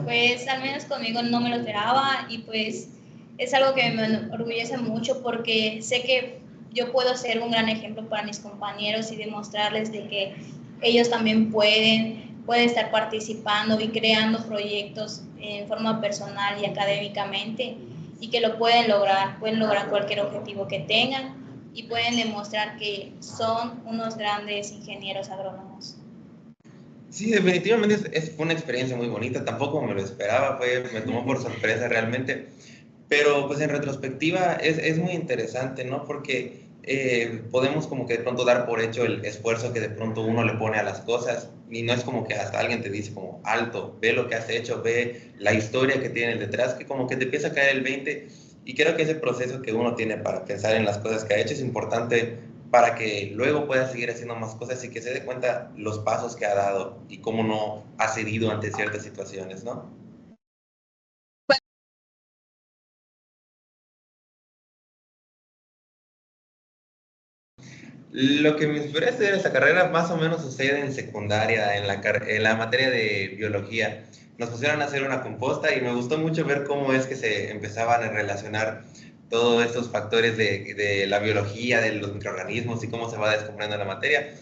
Pues al menos conmigo no me lo esperaba y pues es algo que me enorgullece mucho porque sé que yo puedo ser un gran ejemplo para mis compañeros y demostrarles de que ellos también pueden estar participando y creando proyectos en forma personal y académicamente y que lo pueden lograr cualquier objetivo que tengan y pueden demostrar que son unos grandes ingenieros agrónomos. Sí, definitivamente fue una experiencia muy bonita, tampoco me lo esperaba, me tomó por sorpresa realmente, pero pues en retrospectiva es muy interesante, ¿no? Porque podemos como que de pronto dar por hecho el esfuerzo que de pronto uno le pone a las cosas y no es como que hasta alguien te dice como alto, ve lo que has hecho, ve la historia que tiene detrás, que como que te empieza a caer el 20 y creo que ese proceso que uno tiene para pensar en las cosas que ha hecho es importante para que luego pueda seguir haciendo más cosas y que se dé cuenta los pasos que ha dado y cómo no ha cedido ante ciertas situaciones, ¿no? Lo que me inspiró a estudiar esta carrera más o menos sucede en secundaria, en la materia de biología. Nos pusieron a hacer una composta y me gustó mucho ver cómo es que se empezaban a relacionar todos estos factores de la biología, de los microorganismos y cómo se va descubriendo la materia.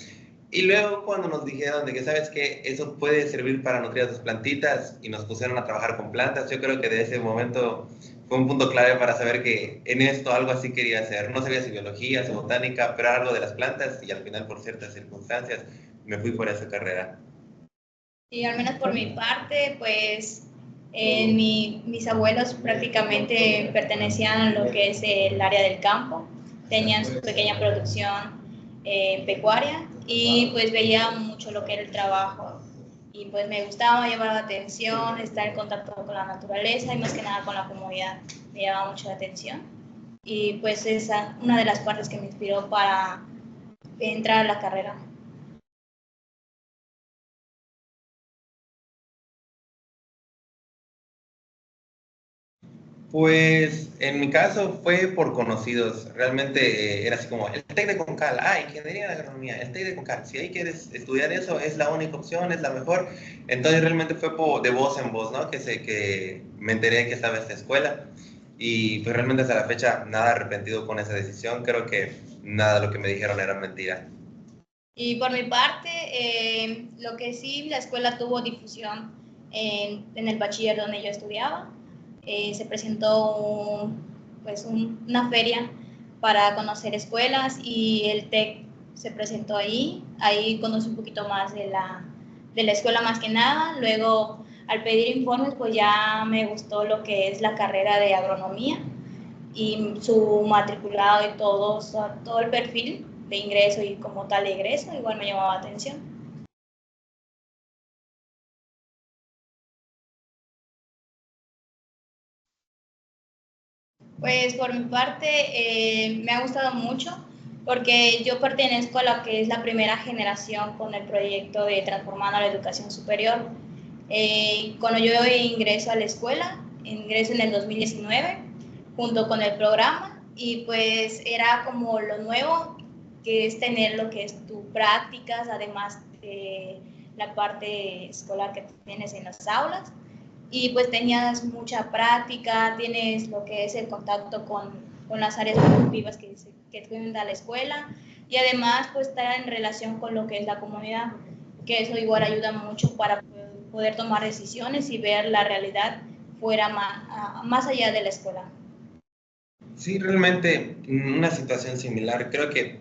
Y luego cuando nos dijeron de que, ¿sabes qué? Eso puede servir para nutrir a tus plantitas y nos pusieron a trabajar con plantas, yo creo que de ese momento fue un punto clave para saber que en esto algo así quería hacer. No sabía si biología, si botánica, pero algo de las plantas y al final por ciertas circunstancias me fui por esa carrera. Y al menos por mi parte, pues mis abuelos prácticamente pertenecían a lo que es el área del campo, tenían su pequeña producción pecuaria y pues veía mucho lo que era el trabajo y pues me gustaba, llamar la atención, estar en contacto con la naturaleza y más que nada con la comunidad, me llamaba mucho la atención y pues esa una de las partes que me inspiró para entrar a la carrera. Pues en mi caso fue por conocidos. Realmente era así como el TEC de Concal, ingeniería de agronomía, el TEC de Concal. Si ahí quieres estudiar eso, es la única opción, es la mejor. Entonces realmente fue de voz en voz, ¿no? Que me enteré que estaba esta escuela. Y pues realmente hasta la fecha nada arrepentido con esa decisión. Creo que nada de lo que me dijeron era mentira. Y por mi parte, lo que sí, la escuela tuvo difusión en el bachiller donde yo estudiaba. Se presentó una feria para conocer escuelas y el TEC se presentó ahí. Ahí conocí un poquito más de la escuela más que nada. Luego, al pedir informes, pues ya me gustó lo que es la carrera de agronomía y su matriculado y todo, o sea, todo el perfil de ingreso y como tal de egreso igual me llamaba la atención. Pues por mi parte me ha gustado mucho porque yo pertenezco a la que es la primera generación con el proyecto de Transformando la Educación Superior. Cuando yo ingreso a la escuela, ingreso en el 2019 junto con el programa y pues era como lo nuevo que es tener lo que es tus prácticas, además de la parte escolar que tienes en las aulas y pues tenías mucha práctica, tienes lo que es el contacto con las áreas productivas que da la escuela y además pues estar en relación con lo que es la comunidad, que eso igual ayuda mucho para poder tomar decisiones y ver la realidad fuera más allá de la escuela. Sí, realmente una situación similar. Creo que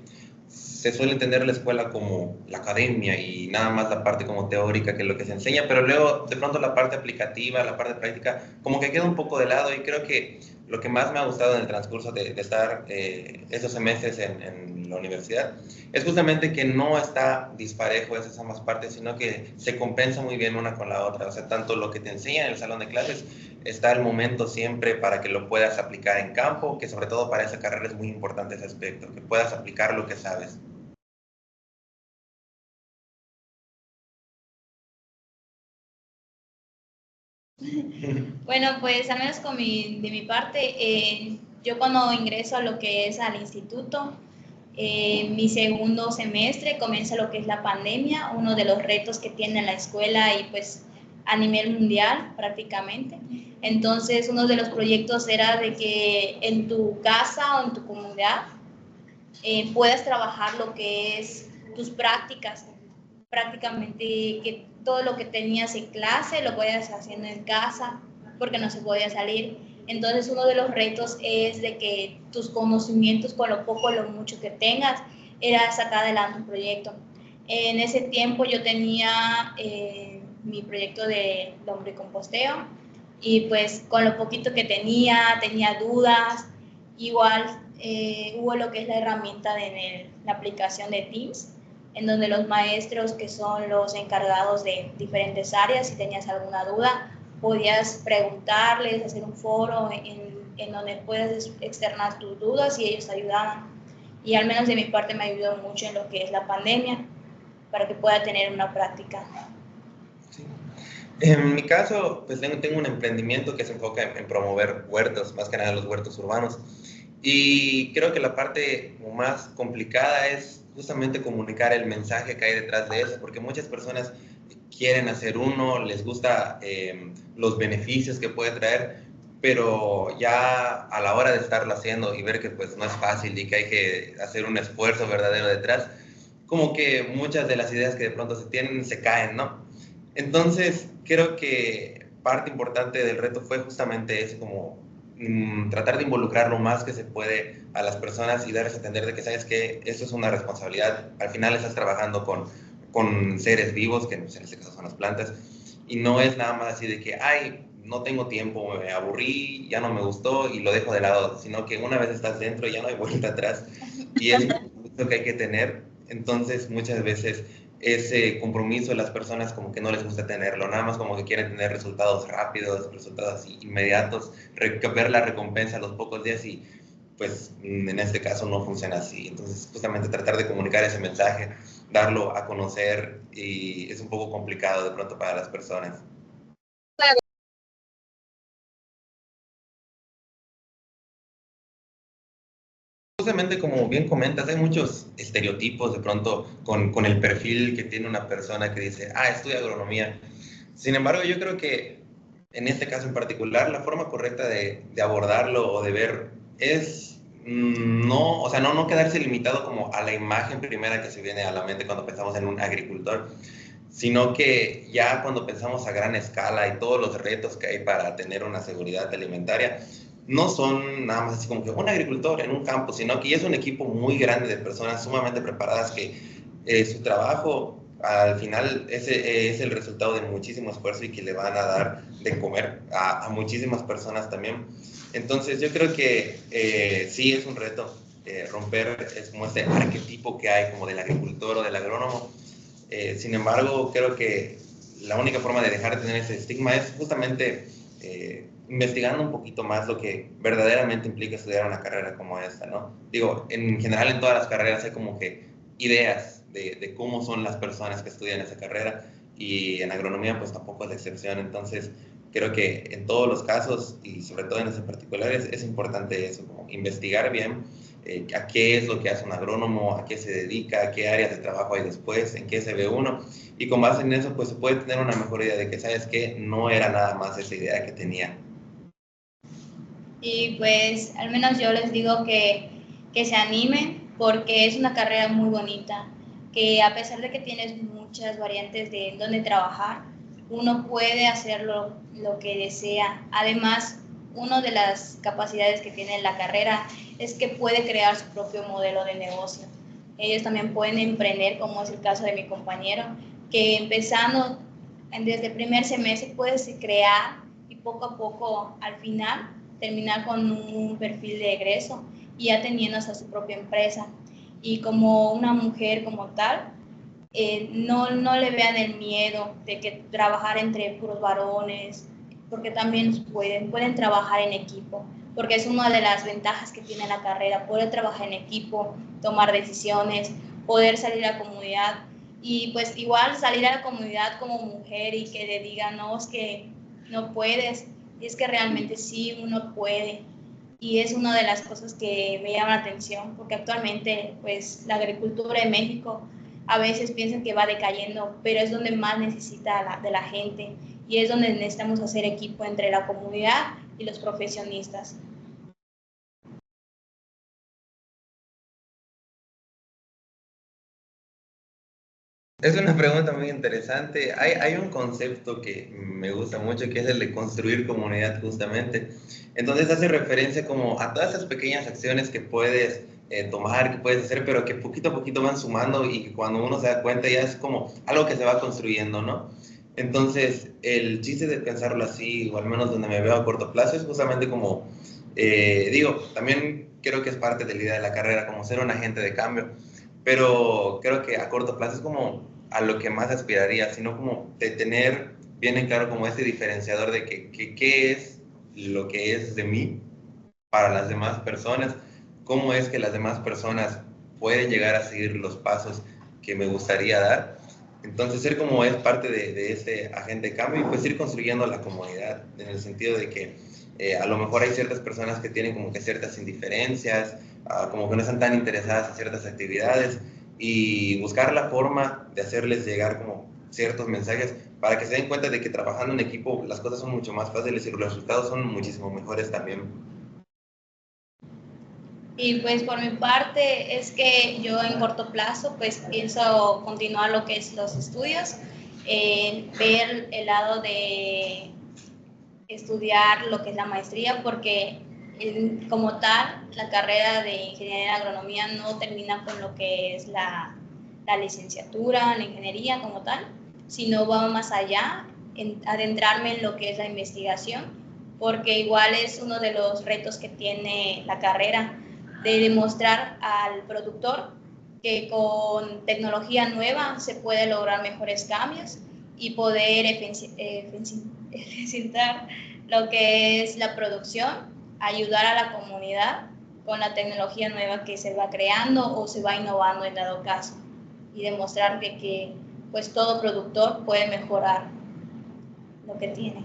se suele entender la escuela como la academia y nada más la parte como teórica que es lo que se enseña, pero luego de pronto la parte aplicativa, la parte práctica, como que queda un poco de lado y creo que lo que más me ha gustado en el transcurso de estar esos semestres en la universidad es justamente que no está disparejo esas ambas partes, sino que se compensa muy bien una con la otra. O sea, tanto lo que te enseñan en el salón de clases está el momento siempre para que lo puedas aplicar en campo, que sobre todo para esa carrera es muy importante ese aspecto, que puedas aplicar lo que sabes. Bueno, pues al menos de mi parte, yo cuando ingreso a lo que es al instituto, mi segundo semestre comienza lo que es la pandemia, uno de los retos que tiene la escuela y pues a nivel mundial prácticamente. Entonces, uno de los proyectos era de que en tu casa o en tu comunidad puedas trabajar lo que es tus prácticas, prácticamente que todo lo que tenías en clase lo vayas haciendo en casa, porque no se podía salir. Entonces, uno de los retos es de que tus conocimientos, con lo poco o lo mucho que tengas, era sacar adelante un proyecto. En ese tiempo yo tenía mi proyecto de lombricomposteo y pues con lo poquito que tenía dudas, igual hubo lo que es la herramienta de la aplicación de Teams, en donde los maestros que son los encargados de diferentes áreas, si tenías alguna duda, podías preguntarles, hacer un foro en donde puedas externar tus dudas y ellos te ayudaban. Y al menos de mi parte me ayudó mucho en lo que es la pandemia, para que pueda tener una práctica. Sí. En mi caso, pues tengo un emprendimiento que se enfoca en promover huertos, más que nada los huertos urbanos. Y creo que la parte más complicada es justamente comunicar el mensaje que hay detrás de eso, porque muchas personas quieren hacer uno, les gusta los beneficios que puede traer, pero ya a la hora de estarlo haciendo y ver que pues no es fácil y que hay que hacer un esfuerzo verdadero detrás, como que muchas de las ideas que de pronto se tienen se caen, ¿no? Entonces, creo que parte importante del reto fue justamente eso, como tratar de involucrar lo más que se puede a las personas y darles a entender de que, sabes que esto es una responsabilidad. Al final estás trabajando con seres vivos, que en este caso son las plantas, y no es nada más así de que, ay, no tengo tiempo, me aburrí, ya no me gustó y lo dejo de lado, sino que una vez estás dentro ya no hay vuelta atrás y es un compromiso que hay que tener. Entonces, muchas veces ese compromiso de las personas como que no les gusta tenerlo, nada más como que quieren tener resultados rápidos, resultados inmediatos, ver la recompensa a los pocos días y pues en este caso no funciona así. Entonces justamente tratar de comunicar ese mensaje, darlo a conocer y es un poco complicado de pronto para las personas. Justamente como bien comentas, hay muchos estereotipos de pronto con el perfil que tiene una persona que dice, ah, estudia agronomía. Sin embargo, yo creo que en este caso en particular, la forma correcta de abordarlo o de ver es no, o sea, no quedarse limitado como a la imagen primera que se viene a la mente cuando pensamos en un agricultor, sino que ya cuando pensamos a gran escala y todos los retos que hay para tener una seguridad alimentaria, no son nada más así como que un agricultor en un campo, sino que ya es un equipo muy grande de personas sumamente preparadas que su trabajo al final es el resultado de muchísimo esfuerzo y que le van a dar de comer a muchísimas personas también. Entonces yo creo que sí es un reto romper es como este arquetipo que hay como del agricultor o del agrónomo. Sin embargo, creo que la única forma de dejar de tener ese estigma es justamente investigando un poquito más lo que verdaderamente implica estudiar una carrera como esta, ¿no? Digo, en general en todas las carreras hay como que ideas de cómo son las personas que estudian esa carrera y en agronomía pues tampoco es la excepción. Entonces, creo que en todos los casos y sobre todo en ese particular es importante eso, como investigar bien a qué es lo que hace un agrónomo, a qué se dedica, a qué áreas de trabajo hay después, en qué se ve uno. Y con base en eso, pues se puede tener una mejor idea de que, ¿sabes qué? No era nada más esa idea que tenía. Y pues al menos yo les digo que se animen porque es una carrera muy bonita, que a pesar de que tienes muchas variantes de dónde trabajar, uno puede hacer lo que desea. Además, una de las capacidades que tiene la carrera es que puede crear su propio modelo de negocio. Ellos también pueden emprender, como es el caso de mi compañero, que empezando desde el primer semestre puedes crear y poco a poco al final terminar con un perfil de egreso y ya teniendo hasta su propia empresa. Y como una mujer como tal, no le vean el miedo de que trabajar entre puros varones, porque también pueden trabajar en equipo, porque es una de las ventajas que tiene la carrera, poder trabajar en equipo, tomar decisiones, poder salir a la comunidad y pues igual salir a la comunidad como mujer y que le digan, no, es que no puedes, y es que realmente sí, uno puede. Y es una de las cosas que me llama la atención, porque actualmente pues la agricultura en México a veces piensan que va decayendo, pero es donde más necesita de la gente. y es donde necesitamos hacer equipo entre la comunidad y los profesionistas. Es una pregunta muy interesante. Hay un concepto que me gusta mucho, que es el de construir comunidad, justamente. Entonces hace referencia como a todas esas pequeñas acciones que puedes tomar, que puedes hacer, pero que poquito a poquito van sumando y que cuando uno se da cuenta ya es como algo que se va construyendo, ¿no? Entonces, el chiste de pensarlo así, o al menos donde me veo a corto plazo, es justamente como, digo, también creo que es parte de la idea de la carrera, como ser un agente de cambio, pero creo que a corto plazo es como a lo que más aspiraría, sino como de tener bien en claro como ese diferenciador de que qué es lo que es de mí para las demás personas, cómo es que las demás personas pueden llegar a seguir los pasos que me gustaría dar. Entonces, ser como es parte de ese agente de cambio y pues ir construyendo la comunidad, en el sentido de que a lo mejor hay ciertas personas que tienen como que ciertas indiferencias, como que no están tan interesadas en ciertas actividades, y buscar la forma de hacerles llegar como ciertos mensajes para que se den cuenta de que trabajando en equipo las cosas son mucho más fáciles y los resultados son muchísimo mejores también. Y pues por mi parte es que yo en corto plazo pues pienso continuar lo que es los estudios, ver el lado de estudiar lo que es la maestría, porque como tal la carrera de ingeniería en agronomía no termina con lo que es la licenciatura, la ingeniería como tal, sino va más allá, adentrarme en lo que es la investigación, porque igual es uno de los retos que tiene la carrera, de demostrar al productor que con tecnología nueva se puede lograr mejores cambios y poder eficientar lo que es la producción, ayudar a la comunidad con la tecnología nueva que se va creando o se va innovando en dado caso, y demostrar que pues todo productor puede mejorar lo que tiene.